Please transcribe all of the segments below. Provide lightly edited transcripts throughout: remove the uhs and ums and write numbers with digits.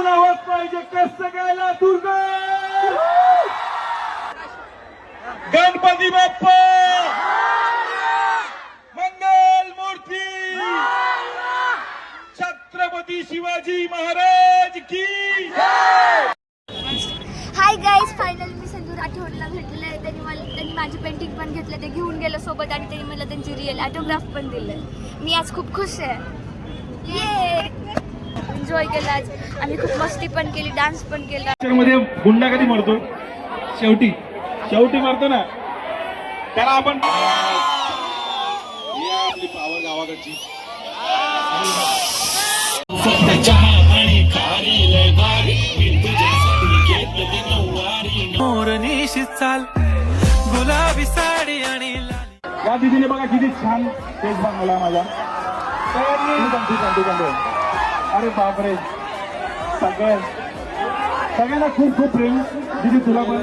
अजून आवाज पाहिजे कसं काय लातूरकर. गणपती बाप्पा मंगल मूर्ती छत्रपती शिवाजी महाराज की. हाय गाईज, फायनली मी संजू राठोडला भेटले आहे. त्यांनी माझी पेंटिंग पण घेतलं, ते घेऊन गेलं सोबत आणि त्यांनी मला त्यांची रिअल ऑटोग्राफ पण दिले. मी आज खूप खुश आहे. ये एन्जॉय केला आज आम्ही, खूप मस्ती पण केली, डान्स पण केला. मध्ये गुंडा कधी मरतो? शेवटी मरतो ना. त्याला आपण आपली पावर गावाकडची चाल गुलाबी साडी आणि या दीदीने बघा किती छान केस बनवला माझा. अरे बापरे, सगळ्यांना खूप खूप प्रेम दीदी, तुला पण.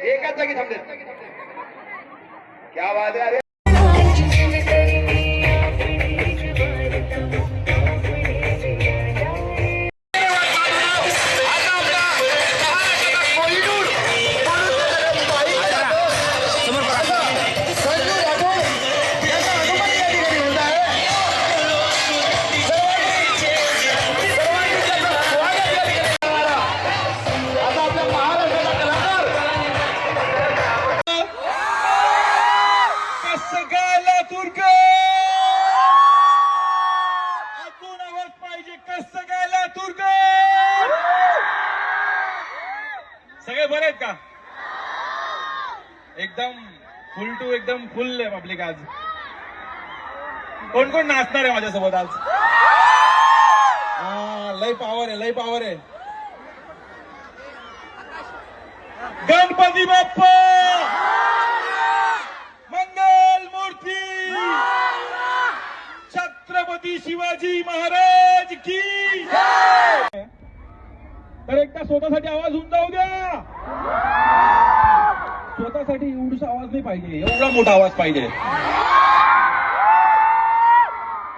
एकाच जागी थांबले. क्या बात है. सगळे बरे आहेत का? एकदम फुल टू एकदम फुल आहे पब्लिक आज. कोण कोण नाचणार आहे माझ्यासोबत आज? लय पावर आहे, लय पावर आहे. गणपती बाप्पा मंगल मूर्ती छत्रपती शिवाजी महाराज की. तर एकदा स्वतःसाठी आवाज होऊन जाऊ द्या. स्वतःसाठी एवढा आवाज नाही पाहिजे, एवढा मोठा आवाज पाहिजे,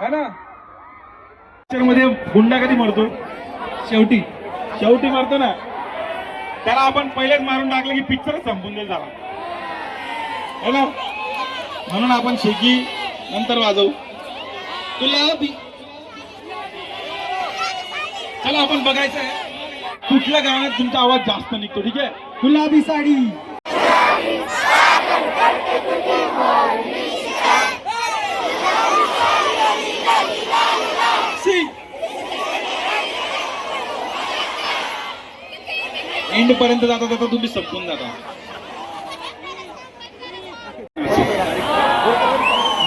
है ना. मध्ये गुंडा कधी मरतो? शेवटी मरतो ना. त्याला आपण पहिलेच मारून टाकलं की पिक्चरच संपून देईल झाला, है ना. म्हणून आपण शेकी नंतर वाजवू. तुला चला आपण बघायचं आहे कुठल्या गाण्यात तुमचा आवाज जास्त निघतो. ठीक आहे. गुलाबी साडी. एंड पर्यंत जाता जाता तुम्ही संपून जाता.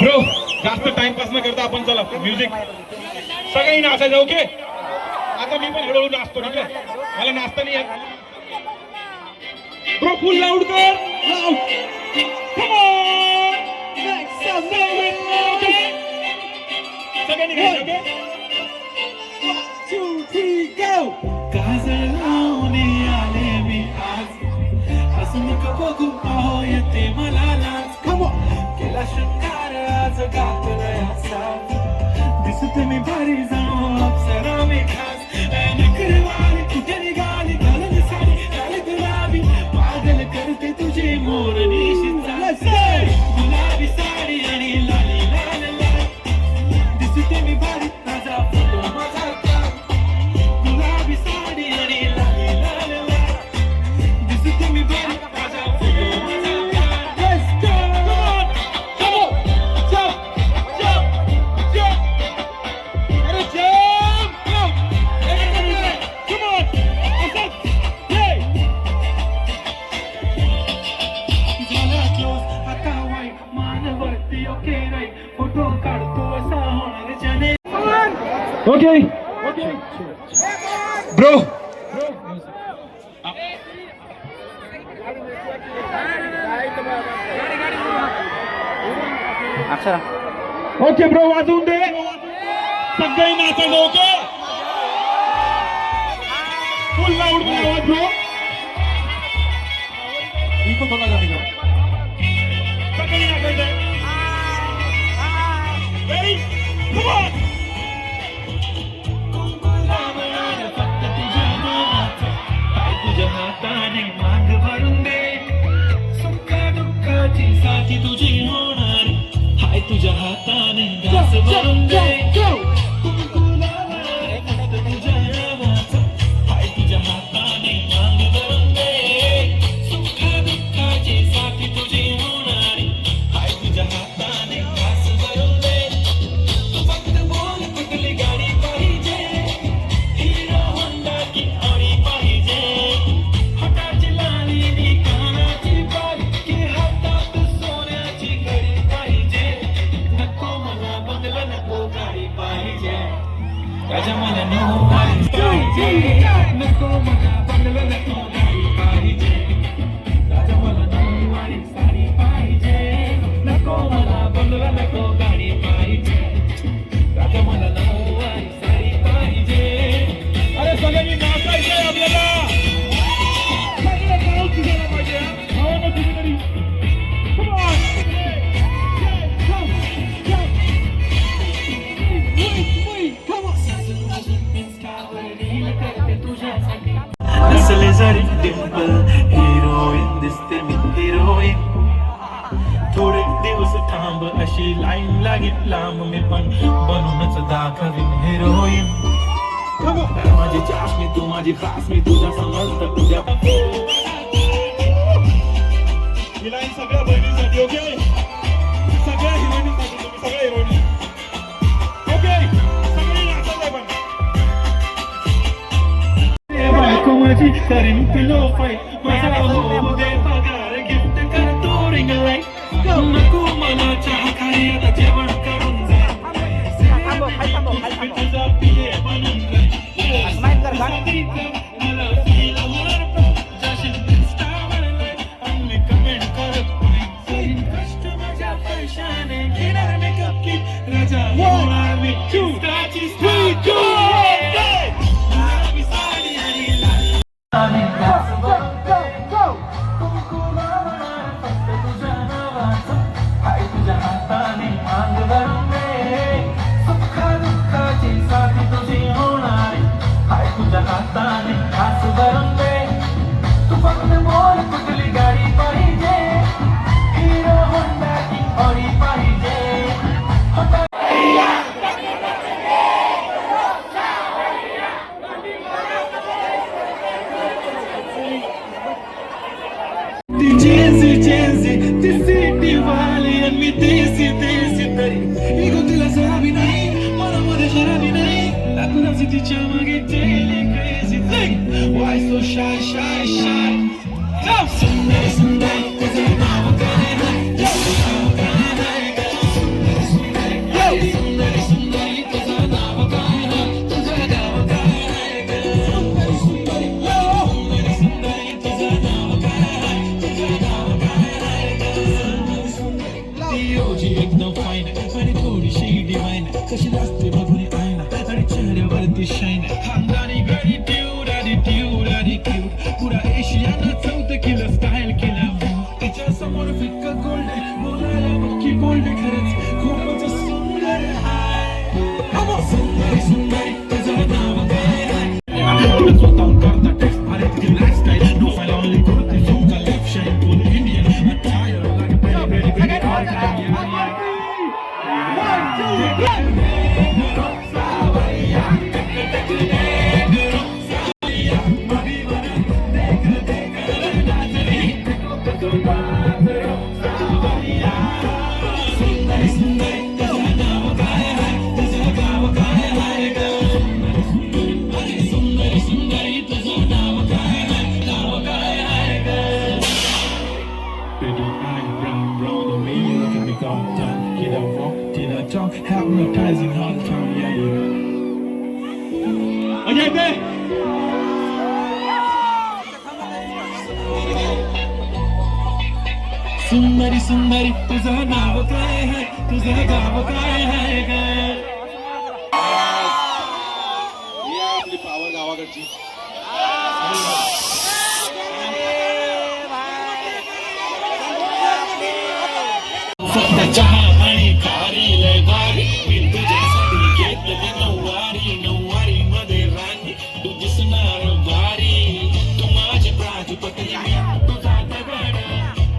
ब्रो जास्त टाइमपास न करता आपण चला म्युझिक सगळी नाचायचं. ओके. आता मी पण हळूहळू नाचतो. ठीक आहे. मला नाचता नाही येत. ब्रो फुल लाऊड कर. सगळ्यांनी घ्यायचं. ओके. काजळ लावणे आले मी आज, हसून बघू पाहो येते मला लाज. केला शृंगार आज गातोय असा, दिसते मी भारी जाऊ अप्सरा मी खास. नखरवाली कुठे निघाली घालून साडी लाल गुलाबी, पागल करते तुझे मोरनीशी चाल. गुलाबी साडी आणि लाली लाल लाल, दिसते मी भारी ताजा फोटो माझा. गुलाबी साडी आणि लाली लाल लाल, दिसते मी भारी ताजा फोटो माझा. Let's go. Come on. Jump. Jump. Jump. Jump. अरे ओके ब्रो ओके ब्रो वाजवून दे सगळे नाचायला ओके फुल लाऊड मध्ये आवाज ब्रो इको थोडा जाने का सगळे नाचायचं रेडी कम ऑन तुझ्या हाताने मांग भरून दे सुखा दुःखाची साथी तुझी होणार हाय तुझ्या हाताने घास भरून दे कुंकुलावर फक्त तुझ्या नावाचं हाय तुझ्या हाताने मांग भरून दे सुखा दुःखाची साथी तुझी होणार हाय तुझ्या हाताने घास भरून दे तू फक्त बोल कुठली गाडी पाहिजे हिरो होंडा की ऑडी पाहिजे हाताची लाली नी कानाची बाली की हातात सोन्याची घडी पाहिजे नको मला बंगला नको गाडी पाहिजे राजा मला नऊवारी पाहिजे नको मला बंगला नको गाडी पाहिजे राजा मला नऊवारी साडी पाहिजे नको मला बंगला नको गाडी पाहिजे राजा मला नऊवारी साडी पाहिजे अरे सगळ्यांनी नाचायचंय आपल्याला सगळं गाव तुझ्याला पाहिजे हो ना कुठेतरी Come on. नसले जरी डिंपल हिरोईन दिसते मी हिरोईन थोडे दिवस थांब अशी लाईन लागेल लांब मी पण बनूनच दाखवीन हिरोईन माझी चाशनी तू माझी खास मी तुझ्या समजत तुझ्या ही लाईन सगळ्या बहिणींसाठी ओके सगळ्या हिरोईनींसाठी तुम्ही सगळ्या हिरोईनी ओके सगळे नाचायचं पण बायको माझी करीन पिलो फाईट माझा होऊ दे पगार गिफ्ट करतो रिंग लाईट नको मला चहा खाली आता जेवण करून जाय तुझा पिये बनून जाय मला feel होणार जशी Insta वर like आणि कमेंट करत करीन कष्ट माझ्या पैशाने घेणार मेकअप किट राजा होणार मी Instaची स्टार गुलाबी साडी आणि लाल आणि घास भरून दे कुंकुलावर फक्त तुझ्या नावाचं हाय तुझ्या हाताने मांग भरून दे सुखा दुःखाची साथी तुझी होणार हाय तुझ्या हाताने घास भरून दे तू फक्त बोल कुठली गाडी पाहिजे हिरो होंडा की ऑडी पाहिजे ती चेंजी ती सिटी वाली आणि मी देसी तरी इगो तिला जराबी नाही मनामध्ये खराबी नाही लागूनच तिच्या मागे daily crazy Y so shy सुंदर सुंदर तुझं नाव काय नाही सुंदर सुंदर तुझं नाव काय नाही तुझं नाव काय नाही सुंदर सुंदर तुझं नाव काय नाही तुझं नाव काय नाही योजी एकदम फाईन आणि थोडीशी डिवाईन कशी असते बघून आईना आणि चेहऱ्यावरती शाईन खानदानी गडी ड्यूड क्यूट पुरा एशियाला चौथं किलो स्टाईल केलं सुंदरी सुंदरी तुझं नाव काय आहे, तुझं गाव काय आहे ग? ही आहे आपली पावर गावाकडची. फक्त चहा आणि खारी लय भारी, मी तुझ्यासाठी घेतली नऊवारी, नऊवारी मध्ये राणी तू दिसणार भारी. तू माझी प्राजपती, मी तुझा दगड,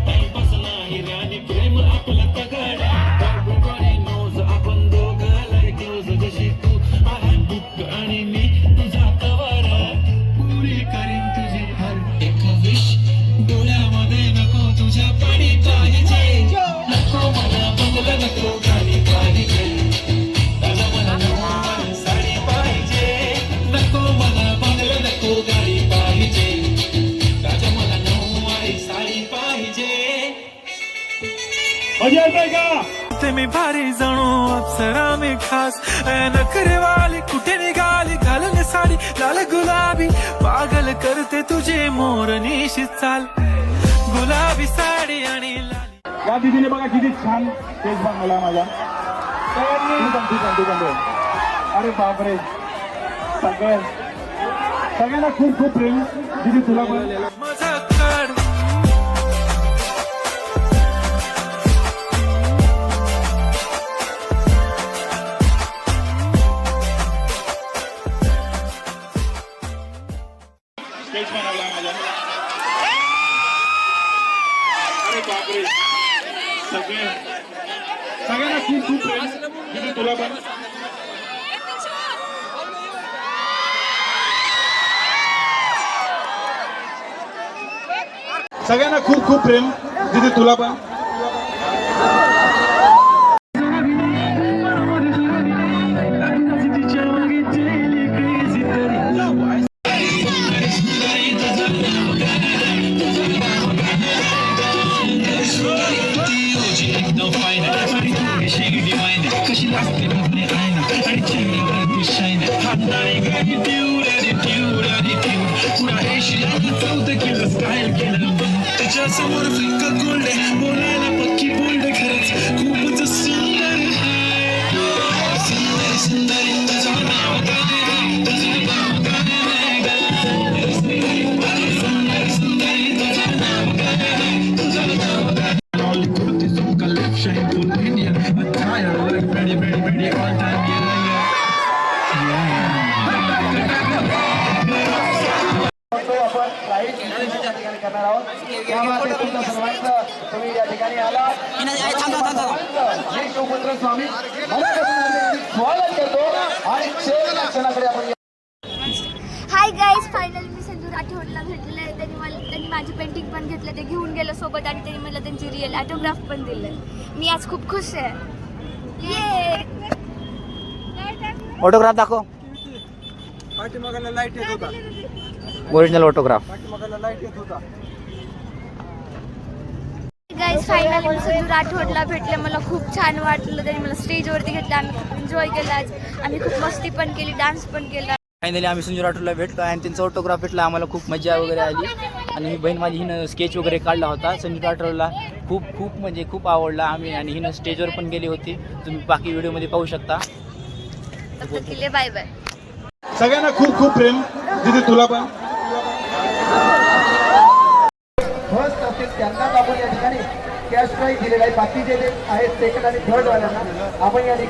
टाइमपास नाही राणी, प्रेम आपलं तगड. Everybody knows आपण दोघं लय close, जशी तू आहे बुक आणि मी तुझा कवर. पुरी करीन तुझी हर एक विश, डोळ्यामध्ये नको तुझ्या पाणी पाहिजे. नको मला बंगला, नको गाडी पाहिजे, दादा मला नऊवारी साडी पाहिजे. नको मला बंगला, नको गाडी पाहिजे, दादा मला नऊवारी साडी पाहिजे. मजा येते का? ते मी भारी जणू अप्सरा मी खास, नखरे वाली कुठे निघाली घालून साडी लाल गुलाबी. पागल करते तुझे मोरनीशी चाल, गुलाबी साडी आणि लाल. या दिदीने बघा किती छान केस बनवला माझा. ठीक आहे. अरे बापरे, सगळ्यांना खूप खूप प्रेम दिदी तुला पण. माझा कड केस बनवला माझा. अरे बापरे, सगळ्यांना खूप खूप प्रेम दिदी तुला पण. सगळ्यांना खूप खूप प्रेम दिदी तुला पण. त्याच्या समोर फिक्का गोल्ड बोलायला पक्की बोल्ड, खरंच खूपच सुंदर आहे. सुंदर सुंदरी तुझं नाव काय आहे, तुझं नाव काय आहे ग? सुंदर सुंदरी तुझं नाव काय आहे, तुझं नाव काय आहे? All the kurtis som kan left shine full Indian attire, like ready ready ready all time, आपण प्राईज या ठिकाणी करणार आहोत. त्यामध्ये तुमचं सर्वांचं तुम्ही या ठिकाणी आला. मी शिवपुत्र स्वामी मनापासून स्वागत करतो आणि शेवटच्या क्षणाकडे आपण. हाय गाईज, फायनली मी संजू राठोडला भेटले आहे. त्यांनी माझी पेंटिंग पण घेतलं, ते घेऊन गेलं सोबत आणि त्यांनी मला त्यांची रिअल ऑटोग्राफ पण दिलं. मी आज खूप खुश आहे. ये ऑटोग्राफ दाखव. पाठीमागाला लाईट येत होता, ओरिजिनल ऑटोग्राफ. पाठीमागाला लाईट येत होता. गाईज, फायनली मी संजू राठोडला भेटले. मला खूप छान वाटलं. त्यांनी मला स्टेजवरती घेतलं. आम्ही खूप एन्जॉय केला आज. आम्ही खूप मस्ती पण केली, डान्स पण केला. फायनली आम्ही संजू राठोडला भेटलो आणि त्यांचा ऑटोग्राफ भेटला. आम्हाला खूप मजा वगैरे आली आणि ही बहीण माझी हिनं स्केच वगैरे काढला होता. संजू राठोडला खूप खूप म्हणजे खूप आवडला आम्ही आणि हिनं स्टेजवर पण गेली होती. तुम्ही बाकी व्हिडिओमध्ये पाहू शकता. तब तक के लिए बाय बाय. सगळ्यांना खूप खूप प्रेम दिदी तुला पण. फर्स्ट असतील त्यांनाच आपण या ठिकाणी कॅश प्राईज दिलेला आहे. बाकीचे जे आहेत सेकंड आणि थर्ड वाल्यांना आपण या ठिकाणी